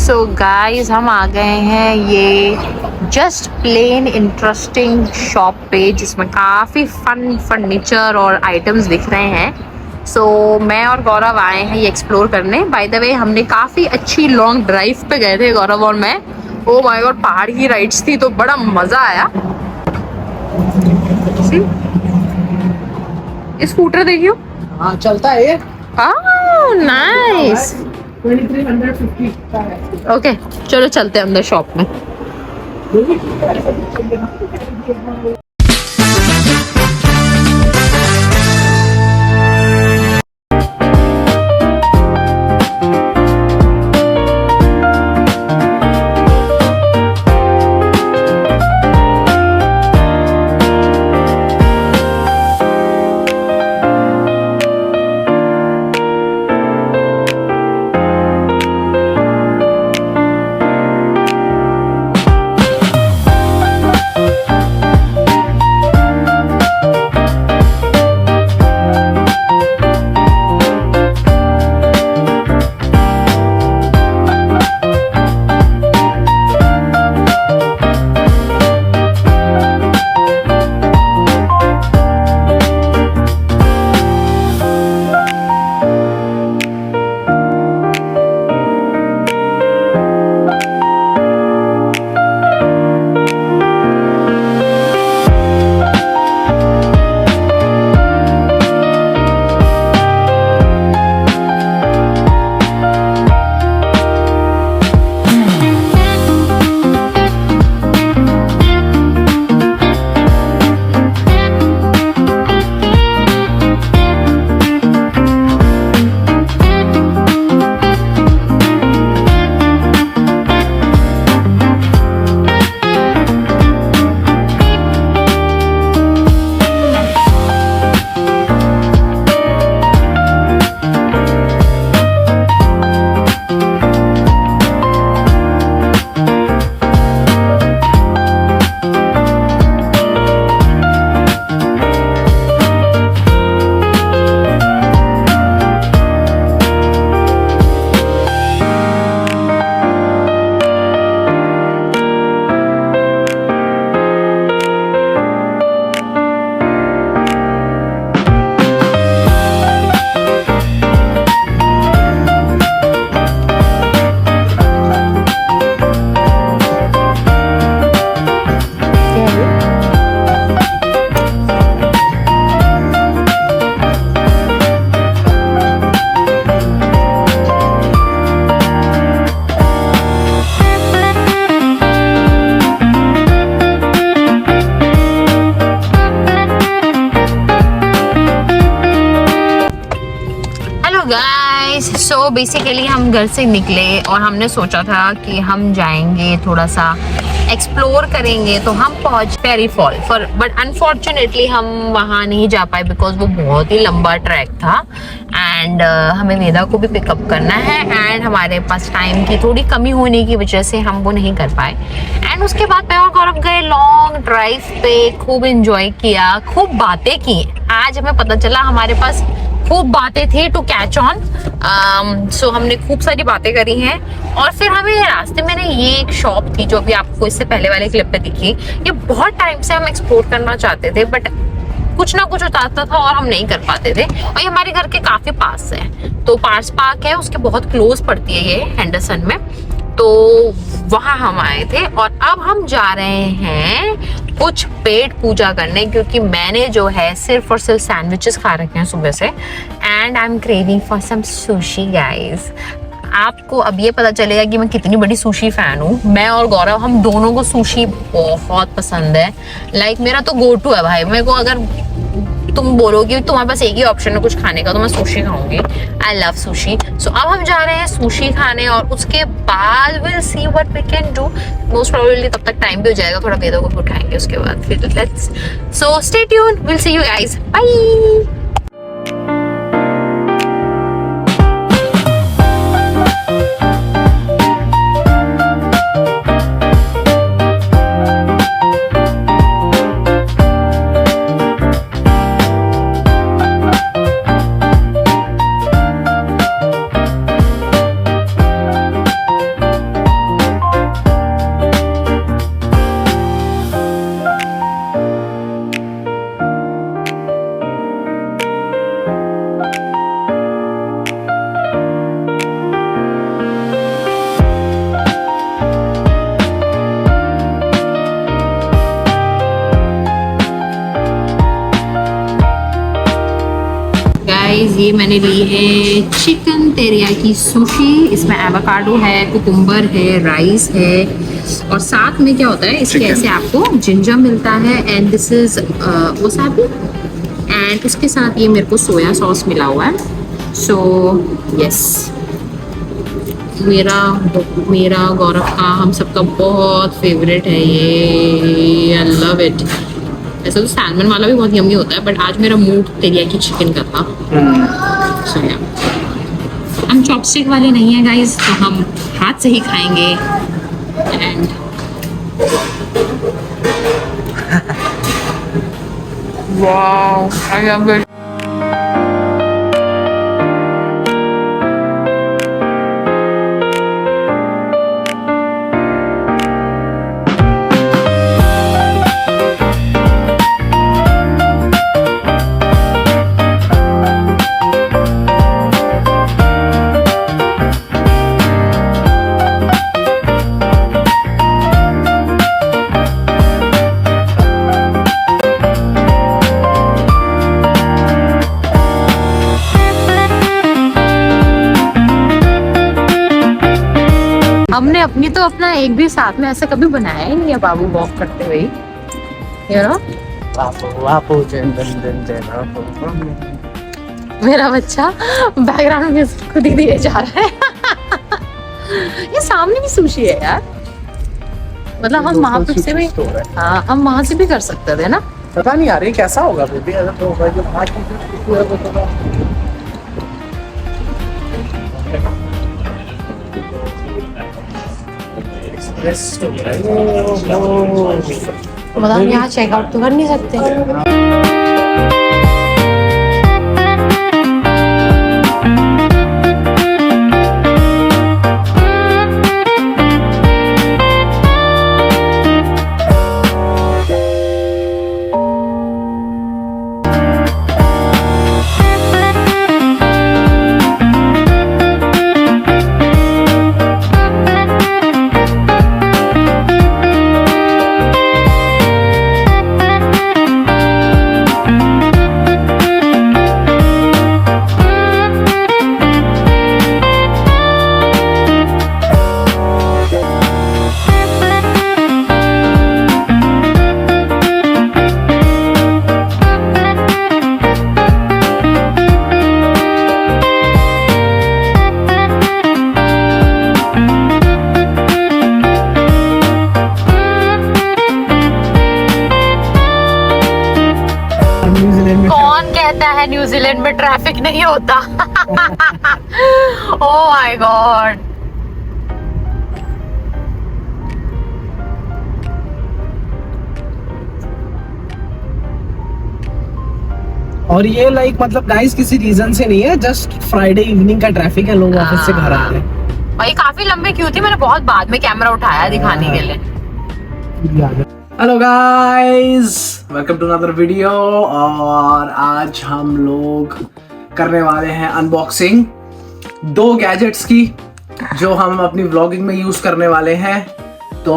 So guys हम आ गए हैं ये जस्ट प्लेन इंटरेस्टिंग शॉप पे जिसमें काफ़ी फन फर्नीचर और आइटम्स दिख रहे हैं। सो मैं और गौरव आए हैं ये एक्सप्लोर करने। बाय द वे हमने काफ़ी अच्छी लॉन्ग ड्राइव पे गए थे गौरव और मैं। ओ माय गॉड, पहाड़ की राइड्स थी तो बड़ा मज़ा आया। इस स्कूटर देखियो। हाँ चलता है ये। नाइस। 2350 का है। ओके चलो चलते हैं अंदर शॉप में। सो बेसिकली हम घर से निकले और हमने सोचा था कि हम जाएंगे थोड़ा सा एक्सप्लोर करेंगे, तो हम पहुंच पेरी फॉल बट अनफॉर्चुनेटली हम वहाँ नहीं जा पाए बिकॉज वो बहुत ही लंबा ट्रैक था एंड हमें वेदा को भी पिकअप करना है एंड हमारे पास टाइम की थोड़ी कमी होने की वजह से हम वो नहीं कर पाए। एंड उसके बाद मैं और गौरव गए लॉन्ग ड्राइव पे, खूब इंजॉय किया, खूब बातें की। आज हमें पता चला हमारे पास खूब बातें थी टू कैच ऑन। सो हमने खूब सारी बातें करी हैं और फिर हमें रास्ते में ना ये एक शॉप थी जो अभी आपको इससे पहले वाले क्लिप पे दिखी। ये बहुत टाइम से हम एक्सप्लोर करना चाहते थे बट कुछ ना कुछ उतारता था और हम नहीं कर पाते थे। और ये हमारे घर के काफी पास है, तो पार्स पार्क है उसके बहुत क्लोज पड़ती है ये हेंडरसन में, तो वहां हम आए थे। और अब हम जा रहे हैं कुछ पेट पूजा करने क्योंकि मैंने जो है सिर्फ और सिर्फ सैंडविचेस खा रखे हैं सुबह से and I am craving for some sushi guys. आपको अब ये पता चलेगा कि मैं कितनी बड़ी सुशी फैन हूँ। मैं और गौरव हम दोनों को सुशी बहुत पसंद है। लाइक मेरा तो गो टू है भाई। मेरे को अगर तुम बोलोगे तुम्हारे पास एक ही ऑप्शन है कुछ खाने का तो मैं सुशी खाऊंगी। I love sushi. सो अब हम जा रहे हैं सुशी खाने और उसके बाद will see what we can do. Most probably तब तक टाइम भी हो जाएगा, थोड़ा वेदों को भी उठाएंगे उसके बाद फिर let's so stay tuned, will see you guys, bye. ये मैंने ली है चिकन तेरियाकी सुशी। इसमें एवोकाडो है, कुकुम्बर है, राइस है और साथ में क्या होता है इसके ऐसे आपको जिंजर मिलता है and this is wasabi and उसके साथ ये मेरे को सोया सॉस मिला हुआ है। सो यस, मेरा गौरव का, हम सबका बहुत फेवरेट है ये। I love it. ऐसा तो सैल्मन वाला भी बहुत यम्मी होता है बट आज मेरा मूड तेरियाकी चिकन का था। So, yeah. हम चॉपस्टिक वाले नहीं हैं गाइस, तो हम हाथ से ही खाएंगे and wow, I love it. हमने अपनी तो अपना एक भी साथ में ऐसा कभी बनाया ही नहीं है बाबू वॉक करते हुए, यू नो। मेरा बच्चा बैकग्राउंड म्यूजिक खुद ही दिए जा रहा है। ये सामने भी सुशी है यार, मतलब हम वहाँ पे से भी, हाँ हम वहाँ से भी कर सकते थे ना। पता नहीं यार ये कैसा होगा बेबी, अगर तो होगा जो आज की मतलब हम यहाँ चेकआउट तो कर नहीं सकते। कौन कहता है न्यूजीलैंड में ट्रैफिक नहीं होता? Oh my God. और ये लाइक मतलब गाइस किसी रीजन से नहीं है, जस्ट फ्राइडे इवनिंग का ट्रैफिक है, लोग ऑफिस से घर आ रहे हैं। और ये काफी लंबी क्यों थी, मैंने बहुत बाद में कैमरा उठाया दिखाने के लिए। Hello guys, welcome to another video. और आज हम लोग करने वाले हैं अनबॉक्सिंग 2 गैजेट्स की जो हम अपनी व्लॉगिंग में यूज करने वाले हैं। तो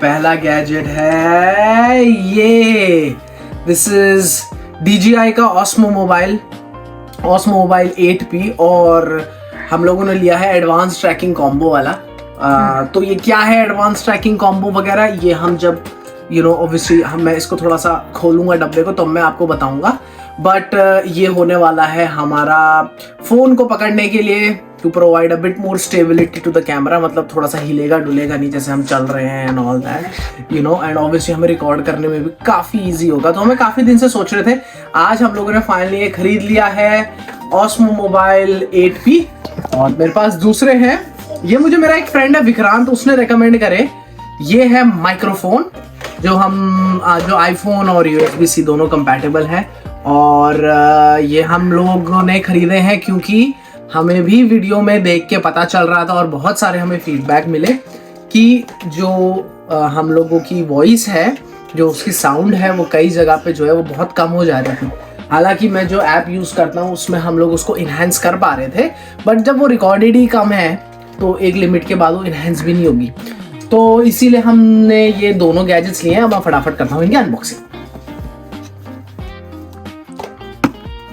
पहला गैजेट है ये, दिस इज DJI का Osmo मोबाइल 8P और हम लोगों ने लिया है एडवांस ट्रैकिंग कॉम्बो वाला। तो ये क्या है एडवांस ट्रैकिंग कॉम्बो वगैरह, ये हम जब ऑब्वियसली मैं इसको थोड़ा सा खोलूंगा डब्बे को तो मैं आपको बताऊंगा। बट ये होने वाला है हमारा फोन को पकड़ने के लिए, to provide a bit more stability to the camera, मतलब थोड़ा सा हिलेगा डुलेगा नहीं जैसे हम चल रहे हैं and all that, and obviously हमें रिकॉर्ड करने में भी काफी इजी होगा। तो हमें काफी दिन से सोच रहे थे, आज हम लोगों ने फाइनली ये खरीद लिया है Osmo मोबाइल 8P। और मेरे पास दूसरे हैं, ये मुझे मेरा एक फ्रेंड है विक्रांत, उसने रेकमेंड करे। ये है माइक्रोफोन जो आईफोन और USB-C दोनों कंपैटिबल है। और ये हम लोगों ने खरीदे हैं क्योंकि हमें भी वीडियो में देख के पता चल रहा था और बहुत सारे हमें फीडबैक मिले कि जो हम लोगों की वॉइस है, जो उसकी साउंड है, वो कई जगह पे जो है वो बहुत कम हो जा रही थी। हालांकि मैं जो ऐप यूज़ करता हूँ उसमें हम लोग उसको इन्हेंस कर पा रहे थे, बट जब वो रिकॉर्डेड ही कम है तो एक लिमिट के बाद वो इन्हेंस भी नहीं होगी। तो इसीलिए हमने ये दोनों गैजेट्स लिए हैं। अब मैं फटाफट करता हूँ इनकी अनबॉक्सिंग।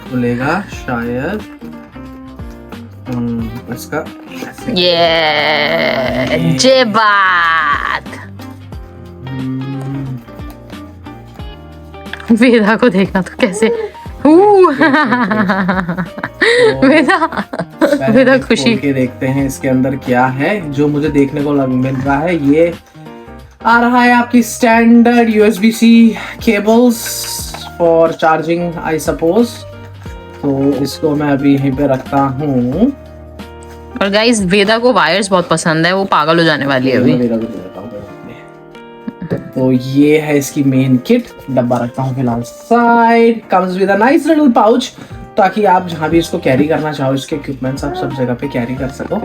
खुलेगा शायद, इसका ये जे बात। वेदा को देखना तो कैसे वेदा खुशी के देखते हैं इसके अंदर क्या है। जो मुझे देखने को मिल रहा है, ये आ रहा है आपकी standard USB-C cables for charging I suppose. तो इसको मैं अभी यहीं पे रखता हूँ। और गाइस वेदा को वायर्स बहुत पसंद है, वो पागल हो जाने वाली है अभी। तो ये है इसकी मेन किट। डब्बा रखता हूँ फिलहाल side. Comes with a nice little pouch, ताकि आप जहाँ भी इसको कैरी करना चाहो, इसके इक्विपमेंट्स आप सब जगह पे कैरी कर सको।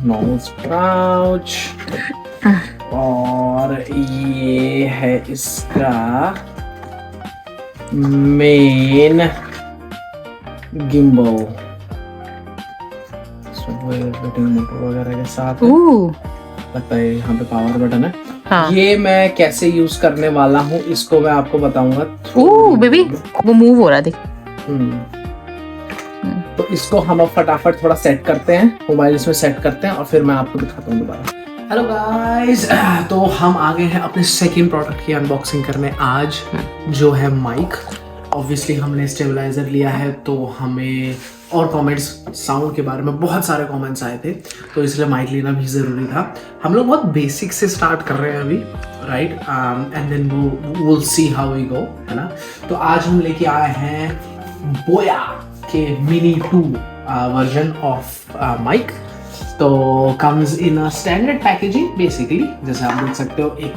Normal pouch. और ये है इसका मेन गिम्बल मोटर वगैरह के साथ लगता है। यहाँ पे पावर बटन है। हाँ। ये मैं कैसे यूज करने वाला हूँ इसको मैं आपको बताऊंगा। बेबी वो मूव हो रहा है देख। तो इसको हम अब फटाफट थोड़ा सेट करते हैं, मोबाइल इसमें सेट करते हैं और फिर मैं आपको दिखाता हूँ दोबारा। हेलो गाइस, तो हम आ गए हैं अपने सेकंड प्रोडक्ट की अनबॉक्सिंग करने आज, जो है माइक। ऑब्वियसली हमने स्टेबलाइजर लिया है, तो हमें और कमेंट्स साउंड के बारे में बहुत सारे कमेंट्स आए थे, तो इसलिए माइक लेना भी ज़रूरी था। हम लोग बहुत बेसिक से स्टार्ट कर रहे हैं अभी, right, and then we will see how we go, है ना। तो आज हम लेके आए हैं बोया के मिनी 2 वर्जन ऑफ माइक। तो comes in a standard packaging basically, जैसे आप देख सकते हो, एक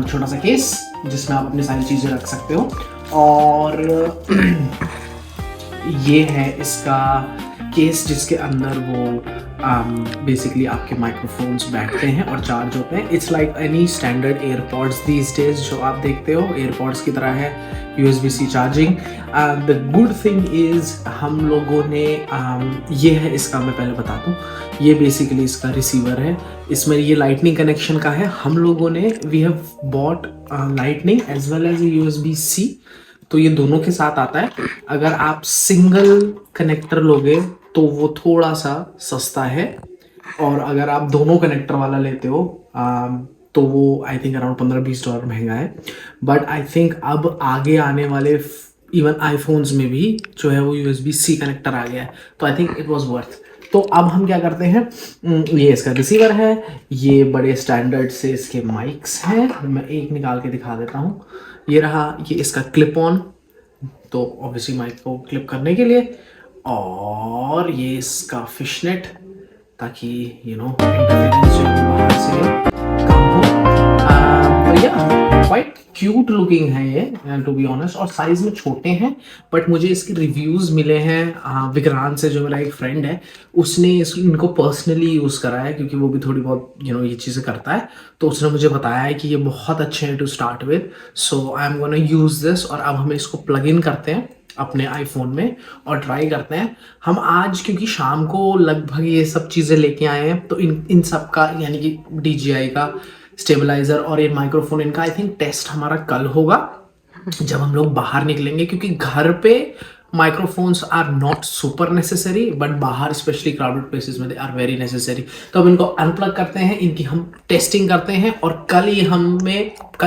छोटा सा केस जिसमें आप अपनी सारी चीज़ें रख सकते हो। और ये है इसका केस जिसके अंदर वो बेसिकली आपके माइक्रोफोन्स बैठते हैं और चार्ज होते हैं। It's like any standard AirPods these days जो आप देखते हो, एयरपॉड्स की तरह है, USB-C charging. The good thing is हम लोगों ने ये है इसका, मैं पहले बता दूँ, ये बेसिकली इसका रिसीवर है। इसमें ये लाइटनिंग कनेक्शन का है। हम लोगों ने we have bought lightning as well as USB-C, तो ये दोनों के साथ आता है। अगर आप सिंगल कनेक्टर लोगे तो वो थोड़ा सा सस्ता है, और अगर आप दोनों कनेक्टर वाला लेते हो तो वो आई थिंक अराउंड $15-20 महंगा है। बट आई थिंक अब आगे आने वाले इवन आईफोन्स में भी जो है वो USB-C कनेक्टर आ गया है, तो I think it was worth. तो अब हम क्या करते हैं, ये इसका रिसीवर है, ये बड़े स्टैंडर्ड से इसके माइक्स हैं। मैं एक निकाल के दिखा देता हूँ। ये रहा, ये इसका क्लिप ऑन, तो ऑब्वियसली माइक को क्लिप करने के लिए, और ये इसका फिशनेट, ताकि यू नो इंटरफेरेंस जो बाहर से कम हो। तो या क्वाइट क्यूट लुकिंग है ये, टू बी ऑनेस्ट, और साइज में छोटे हैं। बट मुझे इसके रिव्यूज़ मिले हैं विक्रांत से, जो मेरा एक फ्रेंड है, उसने इनको पर्सनली यूज़ करा है, क्योंकि वो भी थोड़ी बहुत यू नो ये चीज़ें करता है। तो उसने मुझे बताया है कि ये बहुत अच्छे हैं to start with, so I am gonna use this. और अब हम इसको प्लग इन करते हैं अपने आईफोन में और ट्राई करते हैं। हम आज क्योंकि शाम को लगभग ये सब चीज़ें लेके आए हैं, तो इन सब का, यानी कि DJI का स्टेबलाइजर और ये माइक्रोफोन, इनका आई थिंक टेस्ट हमारा कल होगा जब हम लोग बाहर निकलेंगे, क्योंकि घर पे microphones are not super necessary, but बाहर स्पेशली क्राउडेड प्लेसेस में दे आर वेरी नेसेसरी। तो अब इनको अनप्लग करते हैं, इनकी हम टेस्टिंग करते हैं, और कल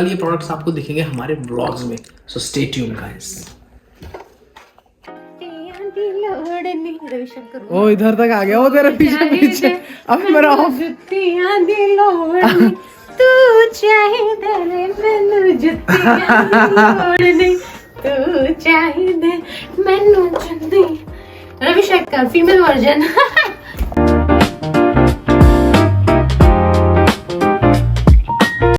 ये प्रोडक्ट्स आपको दिखेंगे हमारे ब्लॉग्स में। So stay tune guys. ओ इधर तक आ गया, वो तेरे पीछे पीछे। अब मेरा तू चाहिए मैनू जुत्तियां लोड़नी, तू चाहिए मैनू जुत्ती। Ravi Shankar female version.